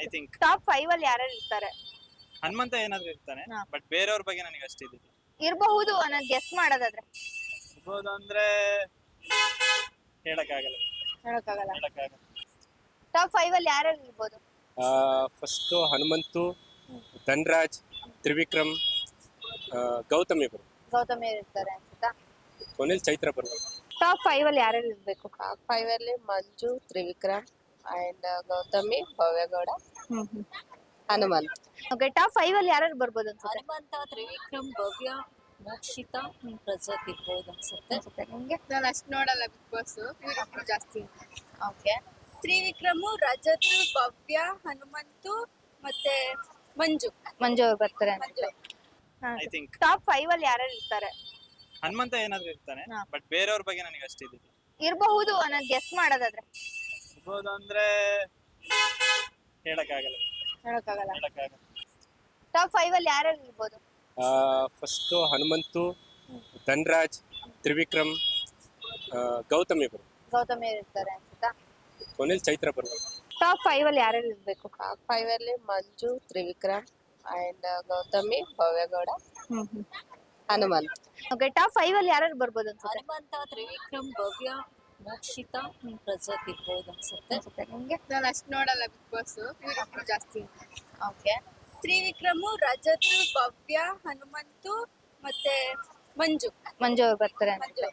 I think top 5 ಅಲ್ಲಿ ಯಾರ್ಯಾರು ಇರ್ತಾರೆ? ಹನುಮಂತ ಏನಾದ್ರು ಇರ್ತಾನೆ, ಹಾ. ಬಟ್ ಬೇರೆಯವ್ರ ಬಗ್ಗೆ ನನಗೆ ಅಷ್ಟು ಇದಿಲ್ಲ. ಇರಬಹುದು ಅನ್ನೋದು ಗೆಸ್ ಮಾಡೋದಾದ್ರೆ ಇರ್ಬೋದು ಅಂದ್ರೆ ಹೇಳಕ್ಕಾಗಲ್ಲ. ಹೇಳಕ್ಕಾಗಲ್ಲ. ಹೇಳಕ್ಕಾಗಲ್ಲ. ಟಾಪ್ 5 ಅಲ್ಲಿ ಯಾರ್ಯಾರು ಇರ್ಬೋದು? ಫಸ್ಟ್ ಹನುಮಂತು, ಧನ್ರಾಜ್, ತ್ರಿವಿಕ್ರಮ್, ಗೌತಮಿ ಬರು, ಗೌತಮಿ ಇರ್ತಾರೆ ಅನ್ಸುತ್ತಾ? ಕೊನೆಯಲ್ಲಿ ಚೈತ್ರ ಬರ್ಬೇಕು. ಟಾಪ್ 5 ಅಲ್ಲಿ ಯಾರ್ಯಾರು ಇರ್ಬೇಕು? ಟಾಪ್ 5 ಅಲ್ಲಿ Manju, Trivikram and Gautami, Bhavya Gowda, Hanumanth. Okay, top 5 ಅಲ್ಲಿ ಯಾರ್ಯಾರು ಬರ್ಬೋದು ಅನ್ಸುತ್ತೆ? ಹನುಮಂತ, ತ್ರಿವಿಕ್ರಮ್, ಭವ್ಯ, ಮೋಕ್ಷಿತಾ, ರಜತ್ ಇರ್ಬೋದು ಅನ್ಸುತ್ತೆ. ನಿಮ್ಗೆ? ನಾನು ಅಷ್ಟು ನೋಡಲ್ಲ ಬಿಗ್ ಬಾಸ್, ಇವರಿಬ್ರು ಜಾಸ್ತಿ. ಓಕೆ. ತ್ರಿವಿಕ್ರಮು, ರಜತ್, ಭವ್ಯ, ಹನುಮಂತು ಮತ್ತೆ ಮಂಜು. ಮಂಜು ಅವ್ರು ಬರ್ತಾರೆ ಅನ್ಸುತ್ತೆ. ಐ ಥಿಂಕ್ ಟಾಪ್ 5 ಅಲ್ಲಿ ಯಾರ್ಯಾರು ಇರ್ತಾರೆ? ಹನುಮಂತ ಏನಾದ್ರು ಇರ್ತಾನೆ, ಹಾ. ಬಟ್ ಬೇರೆಯವ್ರ ಬಗ್ಗೆ ನನಗೆ ಅಷ್ಟು ಇದಿಲ್ಲ. ಇರಬಹುದು ಅನ್ನೋದು ಗೆಸ್ ಮಾಡೋದಾದ್ರೆ ಇರ್ಬೋದು ಅಂದ್ರೆ ಹೇಳಕ್ಕಾಗಲ್ಲ. ಹೇಳಕ್ಕಾಗಲ್ಲ. ಹೇಳಕ್ಕಾಗಲ್ಲ. ಟಾಪ್ 5 ಅಲ್ಲಿ ಯಾರ್ಯಾರು ಇರ್ಬೋದು? ಫಸ್ಟ್ ಹನುಮಂತು, ಧನ್ರಾಜ್, ತ್ರಿವಿಕ್ರಮ್, ಗೌತಮಿ ಬರು, ಗೌತಮಿ ಇರ್ತಾರೆ ಅನ್ಸುತ್ತಾ? ಕೊನೆಯಲ್ಲಿ ಚೈತ್ರ ಬರ್ಬೇಕು. ಟಾಪ್ 5 ಅಲ್ಲಿ ಯಾರ್ಯಾರು ಇರ್ಬೇಕು? ಟಾಪ್ 5 ಅಲ್ಲಿ Manju, Trivikram and Gautami, Bhavya Gowda, Hanumanth. Okay, top 5 ಅಲ್ಲಿ ಯಾರ್ಯಾರು ಬರ್ಬೋದು ಅನ್ಸುತ್ತೆ? ಹನುಮಂತ, ತ್ರಿವಿಕ್ರಮ್, ಭವ್ಯ, ಮೋಕ್ಷಿತಾ, ರಜತ್ ಇರ್ಬೋದು ಅನ್ಸುತ್ತೆ. ನಿಮ್ಗೆ? ನಾನು ಅಷ್ಟು ನೋಡಲ್ಲ ಬಿಗ್ ಬಾಸ್, ಇವರಿಬ್ರು ಜಾಸ್ತಿ. ಓಕೆ. ತ್ರಿವಿಕ್ರಮು, ರಜತ್, ಭವ್ಯ, ಹನುಮಂತು ಮತ್ತೆ ಮಂಜು. ಮಂಜು ಅವ್ರು ಬರ್ತಾರೆ ಅನ್ಸುತ್ತೆ.